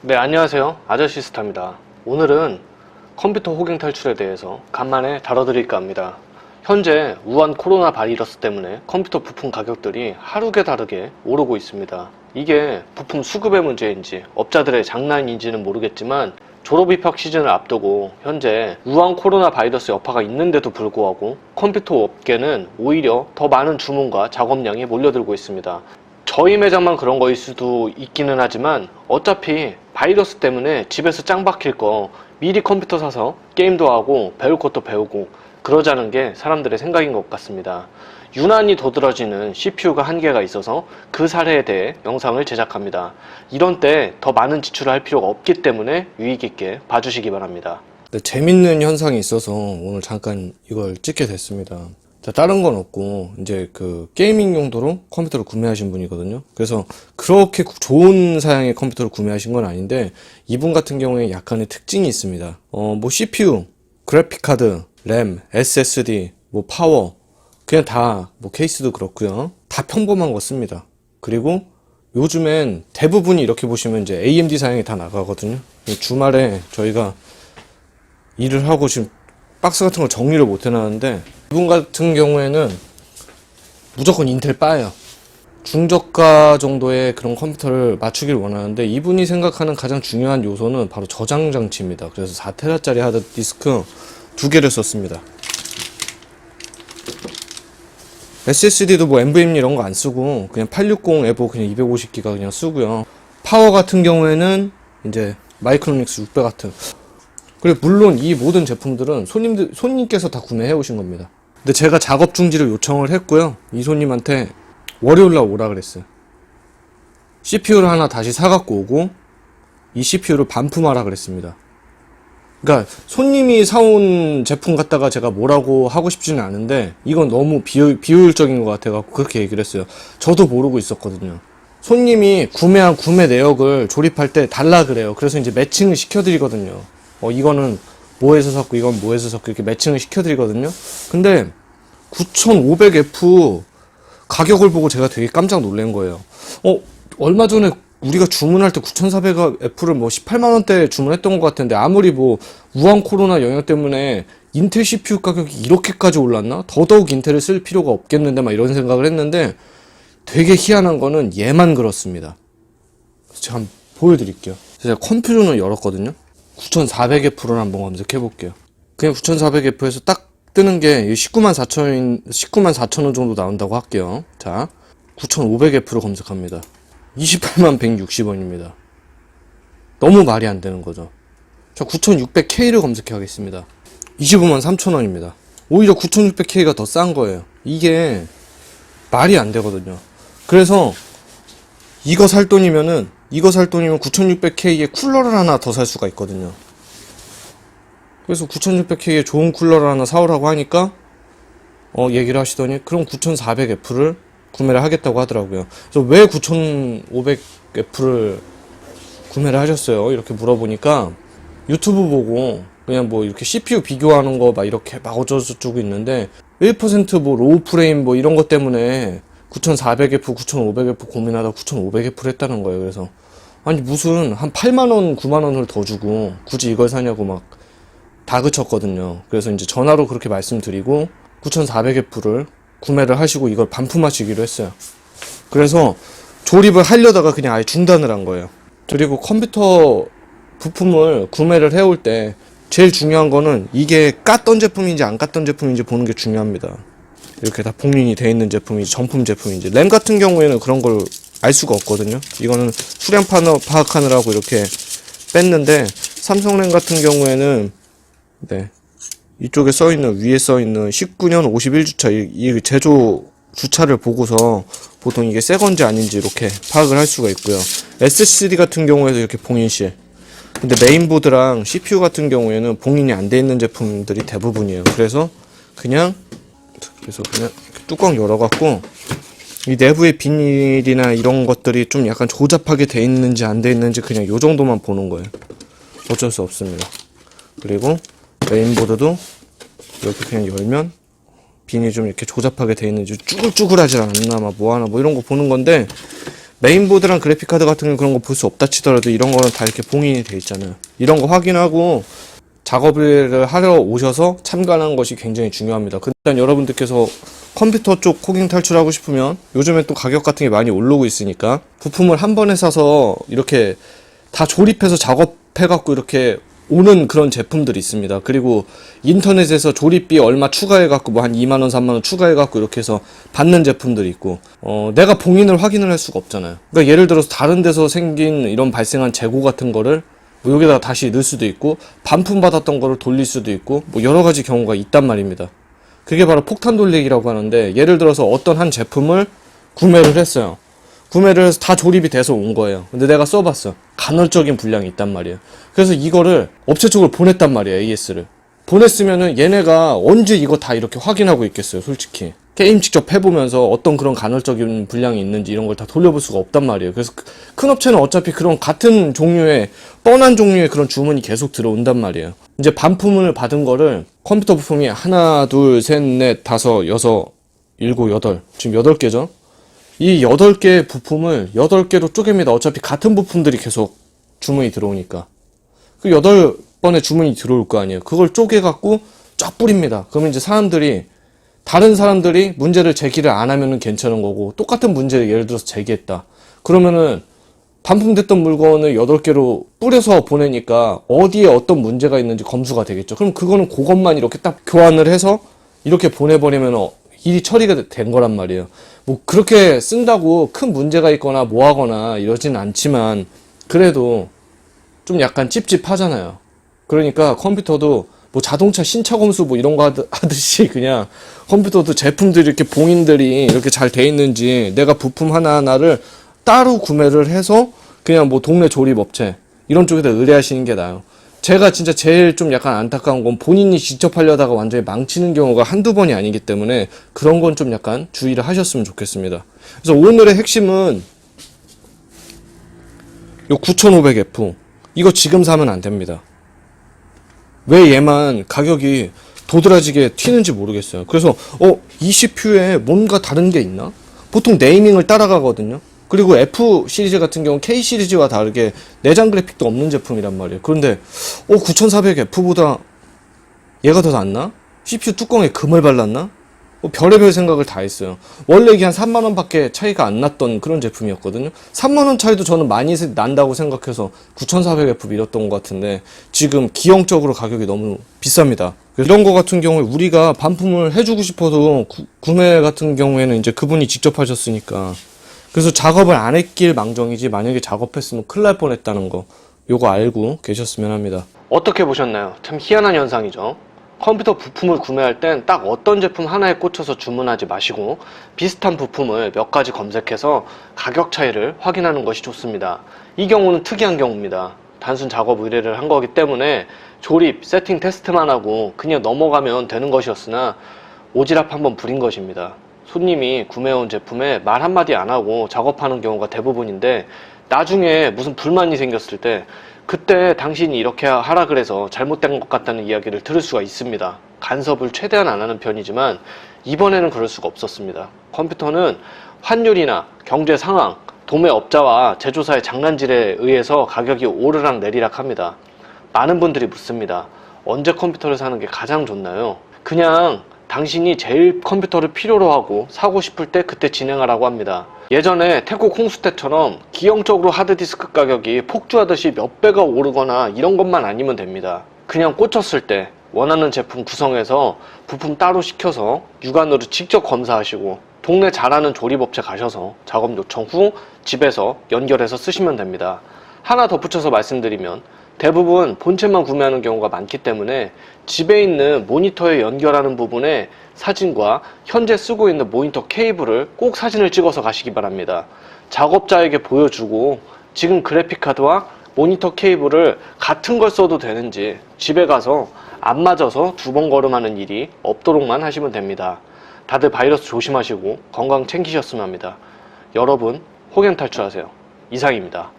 네, 안녕하세요. 아저씨스타입니다. 오늘은 컴퓨터 호갱 탈출에 대해서 간만에 다뤄드릴까 합니다. 현재 우한 코로나 바이러스 때문에 컴퓨터 부품 가격들이 하루게 다르게 오르고 있습니다. 이게 부품 수급의 문제인지 업자들의 장난인지는 모르겠지만 졸업 입학 시즌을 앞두고 현재 우한 코로나 바이러스 여파가 있는데도 불구하고 컴퓨터 업계는 오히려 더 많은 주문과 작업량이 몰려들고 있습니다. 저희 매장만 그런 거일 수도 있기는 하지만 어차피 바이러스 때문에 집에서 짱 박힐 거 미리 컴퓨터 사서 게임도 하고 배울 것도 배우고 그러자는 게 사람들의 생각인 것 같습니다. 유난히 도드라지는 CPU가 한계가 있어서 그 사례에 대해 영상을 제작합니다. 이런 때 더 많은 지출을 할 필요가 없기 때문에 유익 있게 봐주시기 바랍니다. 네, 재밌는 현상이 있어서 오늘 잠깐 이걸 찍게 됐습니다. 자, 다른 건 없고 이제 그 게이밍 용도로 컴퓨터를 구매하신 분이거든요. 그래서 그렇게 좋은 사양의 컴퓨터를 구매하신 건 아닌데 이분 같은 경우에 약간의 특징이 있습니다. 뭐 CPU, 그래픽 카드, 램, SSD, 뭐 파워 그냥 다 뭐 케이스도 그렇고요. 다 평범한 거 씁니다. 그리고 요즘엔 대부분이 이렇게 보시면 이제 AMD 사양이 다 나가거든요. 주말에 저희가 일을 하고 지금 박스 같은 걸 정리를 못 해놨는데 이분 같은 경우에는 무조건 인텔 빠예요. 중저가 정도의 그런 컴퓨터를 맞추길 원하는데 이분이 생각하는 가장 중요한 요소는 바로 저장 장치입니다. 그래서 4테라짜리 하드디스크 2개를 썼습니다. SSD도 뭐 NVMe 이런 거 안 쓰고 그냥 860 에보 그냥 250기가 그냥 쓰고요. 파워 같은 경우에는 이제 마이크로닉스 600 같은. 그리고 물론 이 모든 제품들은 손님께서 다 구매해 오신 겁니다. 근데 제가 작업 중지를 요청을 했고요. 이 손님한테 월요일날 오라 그랬어요. CPU를 하나 다시 사갖고 오고 이 CPU를 반품하라 그랬습니다. 그러니까 손님이 사온 제품 갖다가 제가 뭐라고 하고 싶지는 않은데 이건 너무 비효율적인 것 같아갖고 그렇게 얘기를 했어요. 저도 모르고 있었거든요. 손님이 구매한 구매 내역을 조립할 때 달라 그래요. 그래서 이제 매칭을 시켜드리거든요. 이거는 뭐에서 샀고 이건 뭐에서 샀고 이렇게 매칭을 시켜드리거든요. 근데 9500F 가격을 보고 제가 되게 깜짝 놀란 거예요. 얼마 전에 우리가 주문할 때 9400F를 뭐 18만원대 주문했던 것 같은데 아무리 뭐 우한 코로나 영향 때문에 인텔 CPU 가격이 이렇게까지 올랐나? 더더욱 인텔을 쓸 필요가 없겠는데 막 이런 생각을 했는데 되게 희한한 거는 얘만 그렇습니다. 제가 한번 보여드릴게요. 제가 컴퓨터는 열었거든요. 9400F를 한번 검색해 볼게요. 그냥 9400F에서 딱 뜨는 게 194,000원 정도 나온다고 할게요. 자, 9500F를 검색합니다. 28160원입니다. 너무 말이 안 되는 거죠. 자, 9600K를 검색하겠습니다. 253,000원입니다. 오히려 9600K가 더 싼 거예요. 이게 말이 안 되거든요. 그래서 이거 살 돈이면 9600K에 쿨러를 하나 더 살 수가 있거든요. 그래서 9600K에 좋은 쿨러를 하나 사오라고 하니까 얘기를 하시더니 그럼 9400F를 구매를 하겠다고 하더라고요. 그래서 왜 9500F를 구매를 하셨어요? 이렇게 물어보니까 유튜브 보고 그냥 뭐 이렇게 CPU 비교하는 거 막 이렇게 막 어쩌고저쩌고 있는데 1% 뭐 로우 프레임 뭐 이런 것 때문에 9400F, 9500F 고민하다 9500F를 했다는 거예요. 그래서 아니 무슨 한 8만원, 9만원을 더 주고 굳이 이걸 사냐고 막 다그쳤거든요. 그래서 이제 전화로 그렇게 말씀드리고 9400F를 구매를 하시고 이걸 반품하시기로 했어요. 그래서 조립을 하려다가 그냥 아예 중단을 한 거예요. 그리고 컴퓨터 부품을 구매를 해올 때 제일 중요한 거는 이게 깠던 제품인지 안 깠던 제품인지 보는 게 중요합니다. 이렇게 다 복륜이 되어 있는 제품인지 정품 제품인지. 램 같은 경우에는 그런 걸 알 수가 없거든요. 이거는 수량 파악하느라고 이렇게 뺐는데 삼성램 같은 경우에는 네, 이쪽에 써있는 위에 써있는 19년 51주차 이 제조 주차를 보고서 보통 이게 새 건지 아닌지 이렇게 파악을 할 수가 있고요. SSD 같은 경우에도 이렇게 봉인실. 근데 메인보드랑 CPU 같은 경우에는 봉인이 안 돼 있는 제품들이 대부분이에요. 그래서 그냥 뚜껑 열어갖고 이 내부의 비닐이나 이런 것들이 좀 약간 조잡하게 돼 있는지 안 돼 있는지 그냥 요 정도만 보는 거예요. 어쩔 수 없습니다. 그리고 메인보드도 이렇게 그냥 열면 비닐이 좀 이렇게 조잡하게 돼 있는지 쭈글쭈글하지 않나 뭐 하나 뭐 이런 거 보는 건데 메인보드랑 그래픽카드 같은 건 그런 거 볼 수 없다 치더라도 이런 거는 다 이렇게 봉인이 돼 있잖아요. 이런 거 확인하고 작업을 하러 오셔서 참관하는 것이 굉장히 중요합니다. 일단 여러분들께서 컴퓨터 쪽 호갱 탈출하고 싶으면 요즘에 또 가격 같은 게 많이 오르고 있으니까 부품을 한 번에 사서 이렇게 다 조립해서 작업해갖고 이렇게 오는 그런 제품들이 있습니다. 그리고 인터넷에서 조립비 얼마 추가해갖고 뭐 한 2만원, 3만원 추가해갖고 이렇게 해서 받는 제품들이 있고, 내가 봉인을 확인을 할 수가 없잖아요. 그러니까 예를 들어서 다른 데서 생긴 이런 발생한 재고 같은 거를 뭐 여기다가 다시 넣을 수도 있고, 반품 받았던 거를 돌릴 수도 있고, 뭐 여러 가지 경우가 있단 말입니다. 그게 바로 폭탄 돌리기라고 하는데, 예를 들어서 어떤 한 제품을 구매를 했어요. 구매를 해서 다 조립이 돼서 온 거예요. 근데 내가 써봤어. 간헐적인 분량이 있단 말이에요. 그래서 이거를 업체 쪽으로 보냈단 말이에요. AS를. 보냈으면은 얘네가 언제 이거 다 이렇게 확인하고 있겠어요. 솔직히. 게임 직접 해보면서 어떤 그런 간헐적인 분량이 있는지 이런 걸 다 돌려볼 수가 없단 말이에요. 그래서 큰 업체는 어차피 그런 같은 종류의 뻔한 종류의 그런 주문이 계속 들어온단 말이에요. 이제 반품을 받은 거를 컴퓨터 부품이 하나, 둘, 셋, 넷, 다섯, 여섯, 일곱, 여덟. 지금 8개죠? 이 8개의 부품을 8개로 쪼갭니다. 어차피 같은 부품들이 계속 주문이 들어오니까. 그 8번의 주문이 들어올 거 아니에요. 그걸 쪼개갖고 쫙 뿌립니다. 그러면 이제 다른 사람들이 문제를 제기를 안 하면은 괜찮은 거고, 똑같은 문제를 예를 들어서 제기했다. 그러면은 반품됐던 물건을 8개로 뿌려서 보내니까 어디에 어떤 문제가 있는지 검수가 되겠죠. 그럼 그거는 그것만 이렇게 딱 교환을 해서 이렇게 보내버리면 일이 처리가 된 거란 말이에요. 뭐 그렇게 쓴다고 큰 문제가 있거나 뭐 하거나 이러진 않지만 그래도 좀 약간 찝찝하잖아요. 그러니까 컴퓨터도 뭐 자동차 신차 검수 뭐 이런 거 하듯이 그냥 컴퓨터도 제품들이 이렇게 봉인들이 이렇게 잘 돼 있는지 내가 부품 하나하나를 따로 구매를 해서 그냥 뭐 동네 조립업체 이런 쪽에다 의뢰하시는 게 나아요. 제가 진짜 제일 좀 약간 안타까운 건 본인이 직접 하려다가 완전히 망치는 경우가 한두 번이 아니기 때문에 그런 건 좀 약간 주의를 하셨으면 좋겠습니다. 그래서 오늘의 핵심은 요 9500F 이거 지금 사면 안 됩니다. 왜 얘만 가격이 도드라지게 튀는지 모르겠어요. 그래서 이 CPU에 뭔가 다른 게 있나? 보통 네이밍을 따라가거든요. 그리고 F 시리즈 같은 경우는 K 시리즈와 다르게 내장 그래픽도 없는 제품이란 말이에요. 그런데 9400F보다 얘가 더 낫나? CPU 뚜껑에 금을 발랐나? 별의별 생각을 다 했어요. 원래 이게 한 3만원 밖에 차이가 안 났던 그런 제품이었거든요. 3만원 차이도 저는 많이 난다고 생각해서 9400F 밀었던 것 같은데 지금 기형적으로 가격이 너무 비쌉니다. 이런 거 같은 경우에 우리가 반품을 해주고 싶어도 구매 같은 경우에는 이제 그분이 직접 하셨으니까 그래서 작업을 안 했길 망정이지 만약에 작업했으면 큰일 날 뻔했다는 거 요거 알고 계셨으면 합니다. 어떻게 보셨나요? 참 희한한 현상이죠. 컴퓨터 부품을 구매할 땐 딱 어떤 제품 하나에 꽂혀서 주문하지 마시고 비슷한 부품을 몇 가지 검색해서 가격 차이를 확인하는 것이 좋습니다. 이 경우는 특이한 경우입니다. 단순 작업 의뢰를 한 거기 때문에 조립, 세팅 테스트만 하고 그냥 넘어가면 되는 것이었으나 오지랖 한번 부린 것입니다. 손님이 구매해온 제품에 말 한마디 안 하고 작업하는 경우가 대부분인데 나중에 무슨 불만이 생겼을 때 그때 당신이 이렇게 하라 그래서 잘못된 것 같다는 이야기를 들을 수가 있습니다. 간섭을 최대한 안 하는 편이지만 이번에는 그럴 수가 없었습니다. 컴퓨터는 환율이나 경제 상황, 도매업자와 제조사의 장난질에 의해서 가격이 오르락 내리락 합니다. 많은 분들이 묻습니다. 언제 컴퓨터를 사는 게 가장 좋나요? 그냥 당신이 제일 컴퓨터를 필요로 하고 사고 싶을 때 그때 진행하라고 합니다. 예전에 태국 홍수태처럼 기형적으로 하드디스크 가격이 폭주하듯이 몇 배가 오르거나 이런 것만 아니면 됩니다. 그냥 꽂혔을 때 원하는 제품 구성해서 부품 따로 시켜서 육안으로 직접 검사하시고 동네 잘하는 조립업체 가셔서 작업 요청 후 집에서 연결해서 쓰시면 됩니다. 하나 덧붙여서 말씀드리면 대부분 본체만 구매하는 경우가 많기 때문에 집에 있는 모니터에 연결하는 부분에 사진과 현재 쓰고 있는 모니터 케이블을 꼭 사진을 찍어서 가시기 바랍니다. 작업자에게 보여주고 지금 그래픽카드와 모니터 케이블을 같은 걸 써도 되는지 집에 가서 안 맞아서 두 번 걸음하는 일이 없도록만 하시면 됩니다. 다들 바이러스 조심하시고 건강 챙기셨으면 합니다. 여러분 호갱 탈출하세요. 이상입니다.